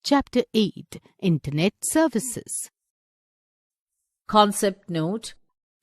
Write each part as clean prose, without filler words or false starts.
Chapter 8 Internet Services. Concept note: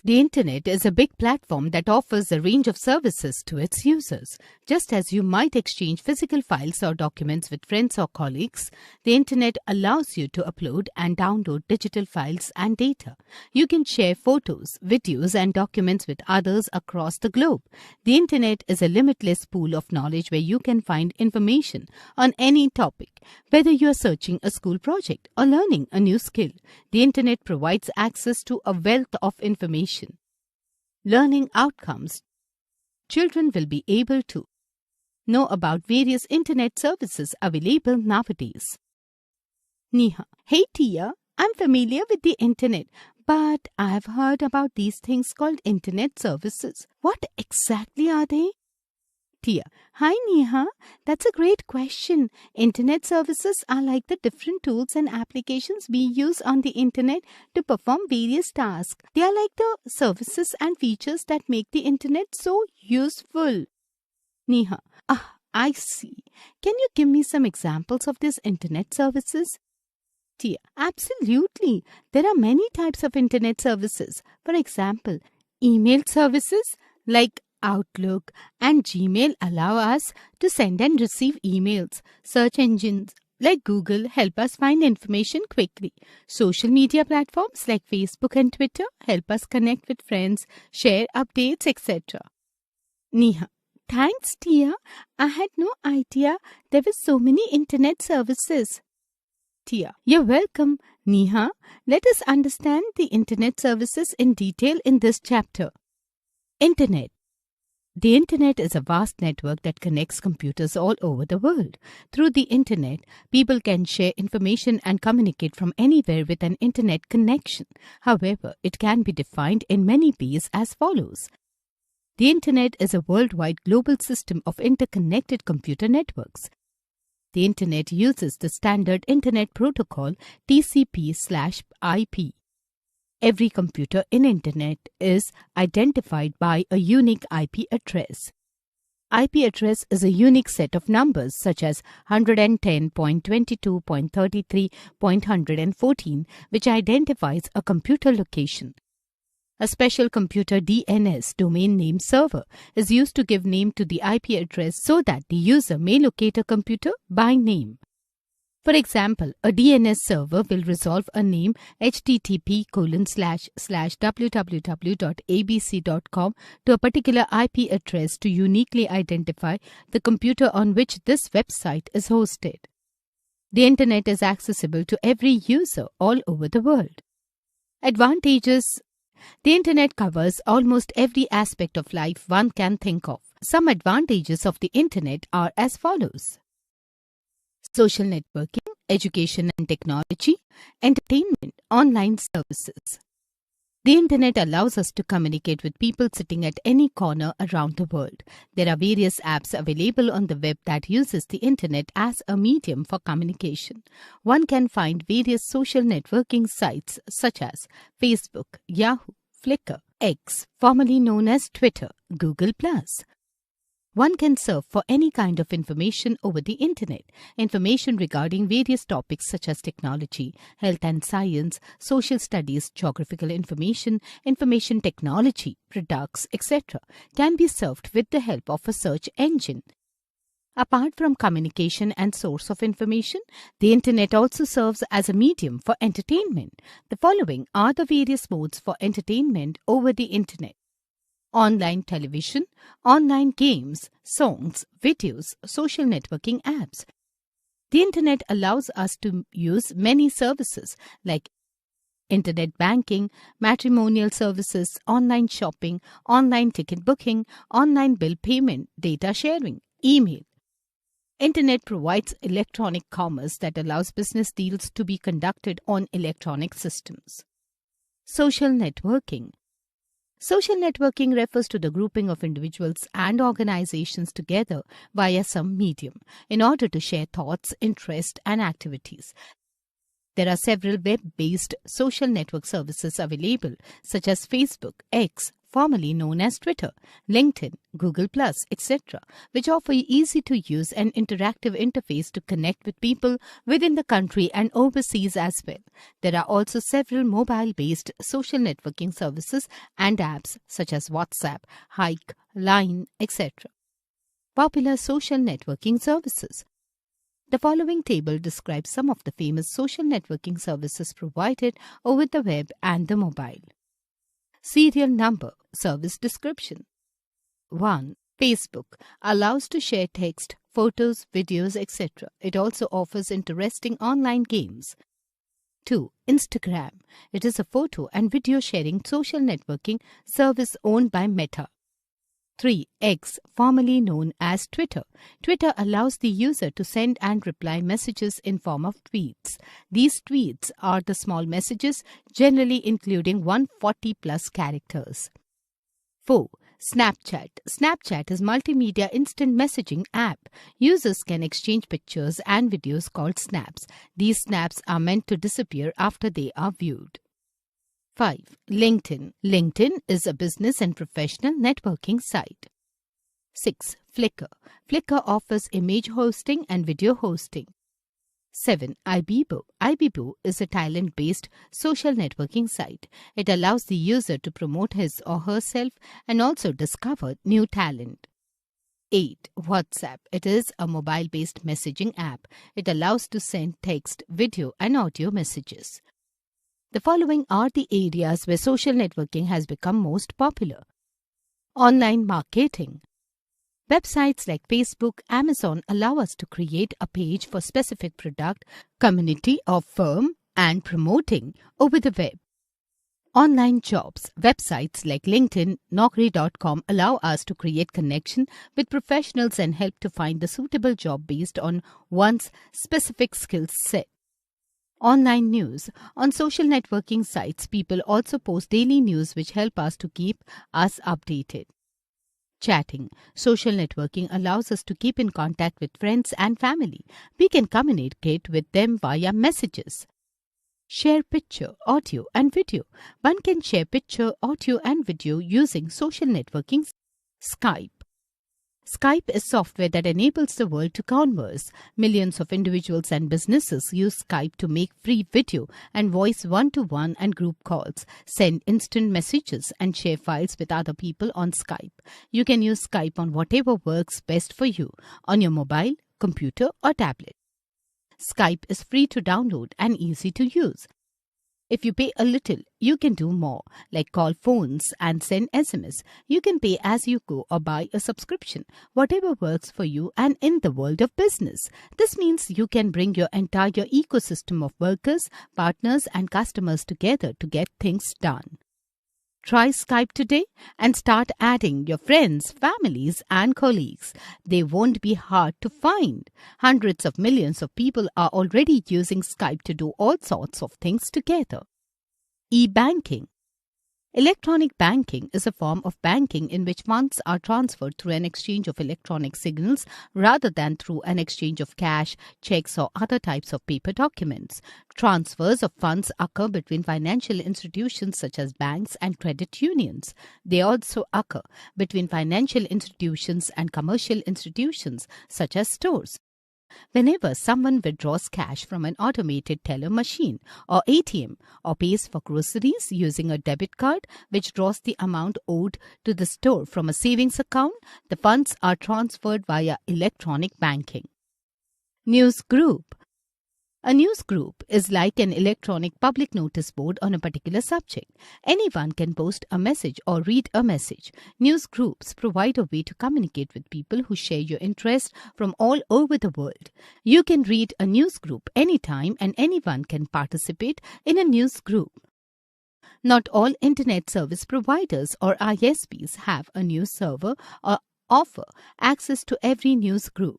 The Internet is a big platform that offers a range of services to its users. Just as you might exchange physical files or documents with friends or colleagues, the Internet allows you to upload and download digital files and data. You can share photos, videos, and documents with others across the globe. The Internet is a limitless pool of knowledge where you can find information on any topic, whether you are searching a school project or learning a new skill. The Internet provides access to a wealth of information. Learning outcomes. Children will be able to know about various internet services available nowadays. Neha: Hey Tia, I'm familiar with the internet, but I've heard about these things called internet services. What exactly are they? Tia: Hi Neha, that's a great question. Internet services are like the different tools and applications we use on the internet to perform various tasks. They are like the services and features that make the internet so useful. Neha: I see. Can you give me some examples of these internet services? Tia: Absolutely. There are many types of internet services. For example, email services like Outlook and Gmail allow us to send and receive emails. Search engines like Google help us find information quickly. Social media platforms like Facebook and Twitter help us connect with friends, share updates, etc. Neha: Thanks, Tia. I had no idea there were so many internet services. Tia: You're welcome. Neha, let us understand the internet services in detail in this chapter. Internet. The Internet is a vast network that connects computers all over the world. Through the Internet, people can share information and communicate from anywhere with an Internet connection. However, it can be defined in many ways as follows. The Internet is a worldwide global system of interconnected computer networks. The Internet uses the standard Internet Protocol TCP/IP. Every computer in Internet is identified by a unique IP address. IP address is a unique set of numbers such as 110.22.33.114, which identifies a computer location. A special computer DNS, domain name server, is used to give name to the IP address so that the user may locate a computer by name. For example, a DNS server will resolve a name http://www.abc.com to a particular IP address to uniquely identify the computer on which this website is hosted. The Internet is accessible to every user all over the world. Advantages. The Internet covers almost every aspect of life one can think of. Some advantages of the Internet are as follows. Social networking, education and technology, entertainment, online services. The Internet allows us to communicate with people sitting at any corner around the world. There are various apps available on the web that uses the Internet as a medium for communication. One can find various social networking sites such as Facebook, Yahoo, Flickr, X, formerly known as Twitter, Google+. One can surf for any kind of information over the Internet. Information regarding various topics such as technology, health and science, social studies, geographical information, information technology, products, etc. can be surfed with the help of a search engine. Apart from communication and source of information, the Internet also serves as a medium for entertainment. The following are the various modes for entertainment over the Internet. Online television, online games, songs, videos, social networking apps. The Internet allows us to use many services like Internet banking, matrimonial services, online shopping, online ticket booking, online bill payment, data sharing, email. Internet provides electronic commerce that allows business deals to be conducted on electronic systems. Social networking. Social networking refers to the grouping of individuals and organizations together via some medium in order to share thoughts, interests, and activities. There are several web-based social network services available, such as Facebook, X, formerly known as Twitter, LinkedIn, Google+, etc., which offer easy-to-use and interactive interface to connect with people within the country and overseas as well. There are also several mobile-based social networking services and apps such as WhatsApp, Hike, Line, etc. Popular social networking services. The following table describes some of the famous social networking services provided over the web and the mobile. Serial number, service description. 1. Facebook allows to share text, photos, videos, etc. It also offers interesting online games. 2. Instagram. It is a photo and video sharing social networking service owned by Meta. 3. X, formerly known as Twitter. Twitter allows the user to send and reply messages in form of tweets. These tweets are the small messages, generally including 140 plus characters. 4. Snapchat. Snapchat is multimedia instant messaging app. Users can exchange pictures and videos called snaps. These snaps are meant to disappear after they are viewed. 5. LinkedIn. LinkedIn is a business and professional networking site. 6. Flickr. Flickr offers image hosting and video hosting. 7. Ibibo. Ibibo is a Thailand-based social networking site. It allows the user to promote his or herself and also discover new talent. 8. WhatsApp. It is a mobile-based messaging app. It allows to send text, video and audio messages. The following are the areas where social networking has become most popular. Online marketing. Websites like Facebook, Amazon allow us to create a page for specific product, community or firm and promoting over the web. Online jobs. Websites like LinkedIn, Naukri.com allow us to create connection with professionals and help to find the suitable job based on one's specific skill set. Online news. On social networking sites, people also post daily news which help us to keep us updated. Chatting. Social networking allows us to keep in contact with friends and family. We can communicate with them via messages. Share picture, audio and video. One can share picture, audio and video using social networking. Skype. Skype is software that enables the world to converse. Millions of individuals and businesses use Skype to make free video and voice one-to-one and group calls, send instant messages and share files with other people on Skype. You can use Skype on whatever works best for you, on your mobile, computer or tablet. Skype is free to download and easy to use. If you pay a little, you can do more, like call phones and send SMS. You can pay as you go or buy a subscription, whatever works for you and in the world of business. This means you can bring your entire ecosystem of workers, partners and customers together to get things done. Try Skype today and start adding your friends, families and colleagues. They won't be hard to find. Hundreds of millions of people are already using Skype to do all sorts of things together. E-banking. Electronic banking is a form of banking in which funds are transferred through an exchange of electronic signals rather than through an exchange of cash, checks or other types of paper documents. Transfers of funds occur between financial institutions such as banks and credit unions. They also occur between financial institutions and commercial institutions such as stores. Whenever someone withdraws cash from an automated teller machine or ATM or pays for groceries using a debit card which draws the amount owed to the store from a savings account, the funds are transferred via electronic banking. News group. A news group is like an electronic public notice board on a particular subject. Anyone can post a message or read a message. News groups provide a way to communicate with people who share your interest from all over the world. You can read a news group anytime and anyone can participate in a news group. Not all internet service providers or ISPs have a news server or offer access to every news group.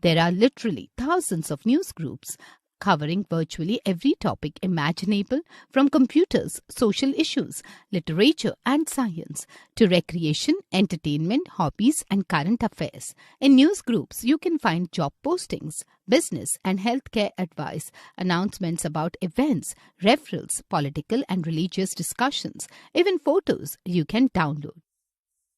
There are literally thousands of news groups covering virtually every topic imaginable, from computers, social issues, literature and science, to recreation, entertainment, hobbies and current affairs. In news groups, you can find job postings, business and healthcare advice, announcements about events, referrals, political and religious discussions, even photos you can download.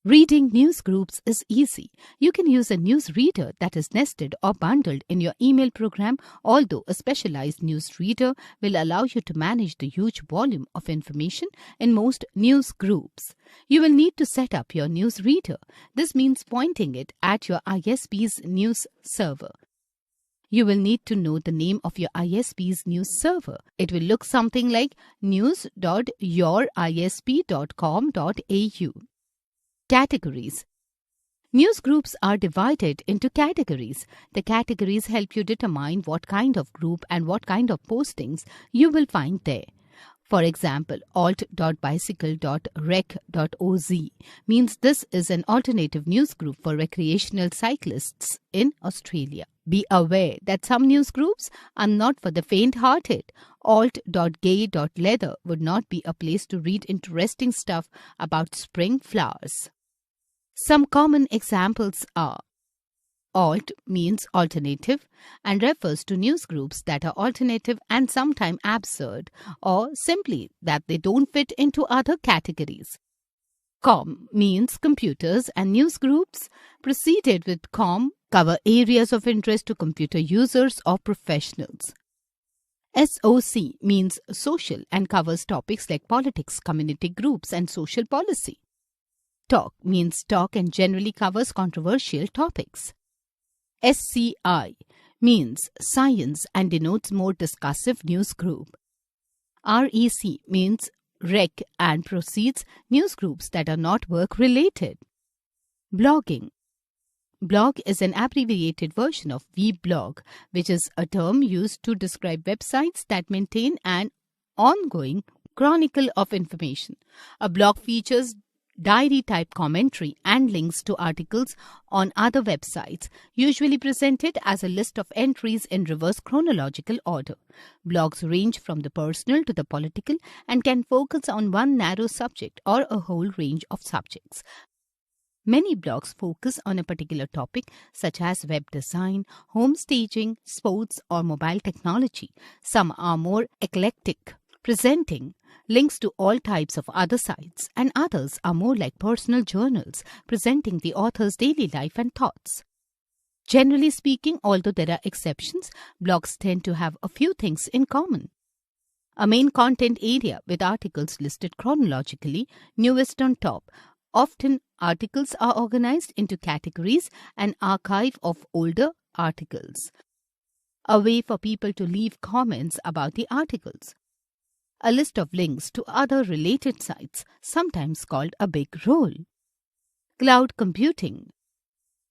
Reading news groups is easy. You can use a news reader that is nested or bundled in your email program, although a specialized news reader will allow you to manage the huge volume of information in most news groups. You will need to set up your news reader. This means pointing it at your ISP's news server. You will need to know the name of your ISP's news server. It will look something like news.yourisp.com.au. Categories. News groups are divided into categories. The categories help you determine what kind of group and what kind of postings you will find there. For example, alt.bicycle.rec.oz means this is an alternative news group for recreational cyclists in Australia. Be aware that some news groups are not for the faint-hearted. Alt.gay.leather would not be a place to read interesting stuff about spring flowers. Some common examples are: alt means alternative and refers to news groups that are alternative and sometimes absurd, or simply that they don't fit into other categories. Com means computers, and news groups preceded with com cover areas of interest to computer users or professionals. SOC means social and covers topics like politics, community groups, and social policy. Talk means talk and generally covers controversial topics. SCI means science and denotes more discussive news group. REC means rec and proceeds news groups that are not work related. Blogging. Blog is an abbreviated version of weblog, which is a term used to describe websites that maintain an ongoing chronicle of information. A blog features diary-type commentary and links to articles on other websites, usually presented as a list of entries in reverse chronological order. Blogs range from the personal to the political and can focus on one narrow subject or a whole range of subjects. Many blogs focus on a particular topic such as web design, home staging, sports, or mobile technology. Some are more eclectic, presenting links to all types of other sites, and others are more like personal journals, presenting the author's daily life and thoughts. Generally speaking, although there are exceptions, blogs tend to have a few things in common. A main content area with articles listed chronologically, newest on top. Often, articles are organized into categories, an archive of older articles. A way for people to leave comments about the articles. A list of links to other related sites, sometimes called a big roll. Cloud computing.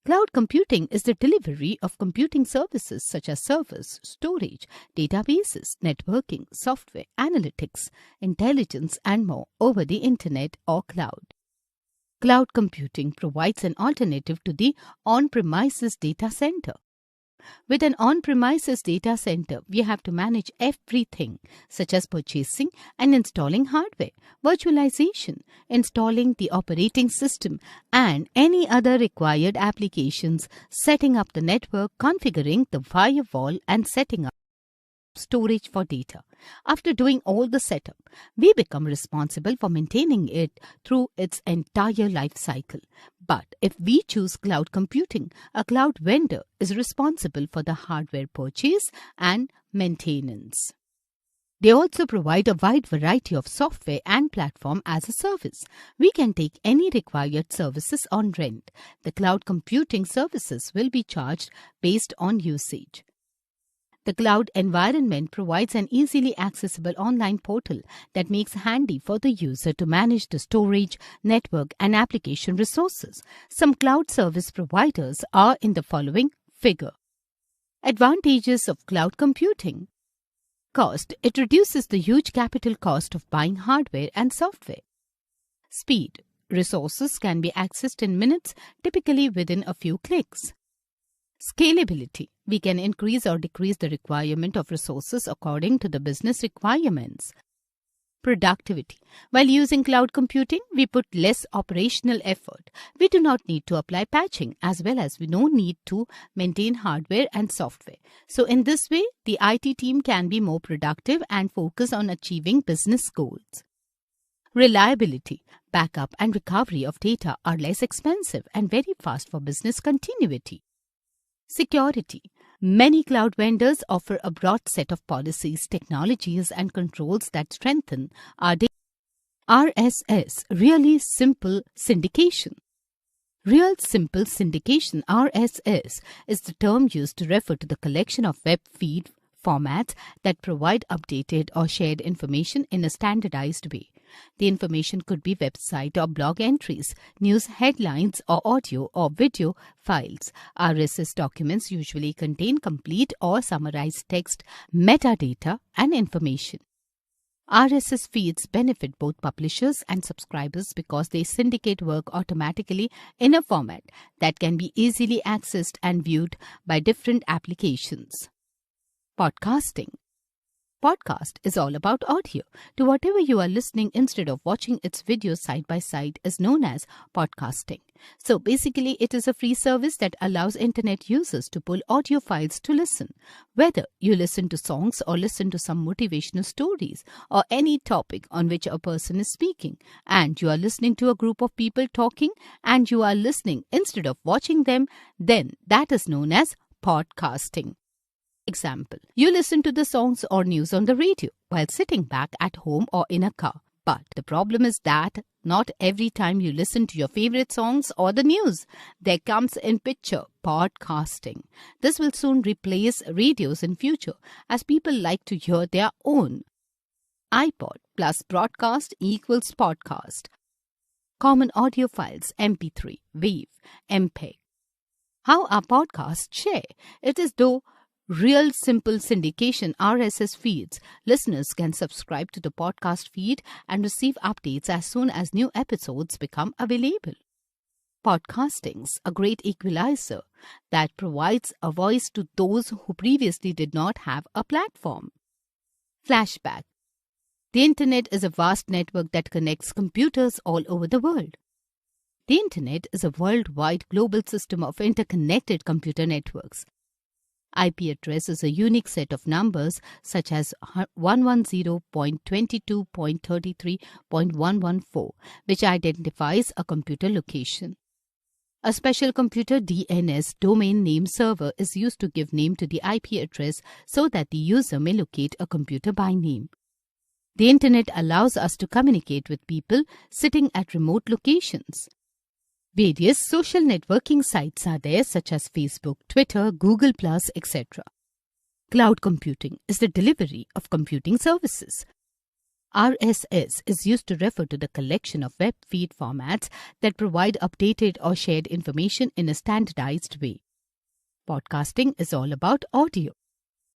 Cloud computing is the delivery of computing services such as servers, storage, databases, networking, software, analytics, intelligence, and more over the internet or cloud. Cloud computing provides an alternative to the on-premises data center. With an on-premises data center, we have to manage everything, such as purchasing and installing hardware, virtualization, installing the operating system, and any other required applications, setting up the network, configuring the firewall, and setting up storage for data. After doing all the setup, we become responsible for maintaining it through its entire life cycle. But if we choose cloud computing, a cloud vendor is responsible for the hardware purchase and maintenance. They also provide a wide variety of software and platform as a service. We can take any required services on rent. The cloud computing services will be charged based on usage. The cloud environment provides an easily accessible online portal that makes handy for the user to manage the storage, network, and application resources. Some cloud service providers are in the following figure. Advantages of cloud computing. Cost. It reduces the huge capital cost of buying hardware and software. Speed. Resources can be accessed in minutes, typically within a few clicks. Scalability. We can increase or decrease the requirement of resources according to the business requirements. Productivity. While using cloud computing, we put less operational effort. We do not need to apply patching, as well as we don't need to maintain hardware and software. So in this way, the IT team can be more productive and focus on achieving business goals. Reliability. Backup and recovery of data are less expensive and very fast for business continuity. Security. Many cloud vendors offer a broad set of policies, technologies, and controls that strengthen our data. RSS, really simple syndication. Real Simple Syndication (RSS) is the term used to refer to the collection of web feed formats that provide updated or shared information in a standardized way. The information could be website or blog entries, news headlines, or audio or video files. RSS documents usually contain complete or summarized text, metadata, and information. RSS feeds benefit both publishers and subscribers because they syndicate work automatically in a format that can be easily accessed and viewed by different applications. Podcasting. Podcast is all about audio. To whatever you are listening instead of watching its videos side by side is known as podcasting. So basically, it is a free service that allows internet users to pull audio files to listen. Whether you listen to songs or listen to some motivational stories or any topic on which a person is speaking, and you are listening to a group of people talking and you are listening instead of watching them, then that is known as podcasting. Example, you listen to the songs or news on the radio while sitting back at home or in a car. But the problem is that not every time you listen to your favorite songs or the news, there comes in picture podcasting. This will soon replace radios in future as people like to hear their own. iPod plus broadcast equals podcast. Common audio files MP3, WAV, MPEG. How are podcasts shared? It is though Real Simple Syndication RSS feeds. Listeners can subscribe to the podcast feed and receive updates as soon as new episodes become available. Podcasting's a great equalizer that provides a voice to those who previously did not have a platform. Flashback. The Internet is a vast network that connects computers all over the world. The Internet is a worldwide global system of interconnected computer networks. IP address is a unique set of numbers such as 110.22.33.114, which identifies a computer location. A special computer DNS domain name server is used to give name to the IP address so that the user may locate a computer by name. The Internet allows us to communicate with people sitting at remote locations. Various social networking sites are there such as Facebook, Twitter, Google+, etc. Cloud computing is the delivery of computing services. RSS is used to refer to the collection of web feed formats that provide updated or shared information in a standardized way. Podcasting is all about audio.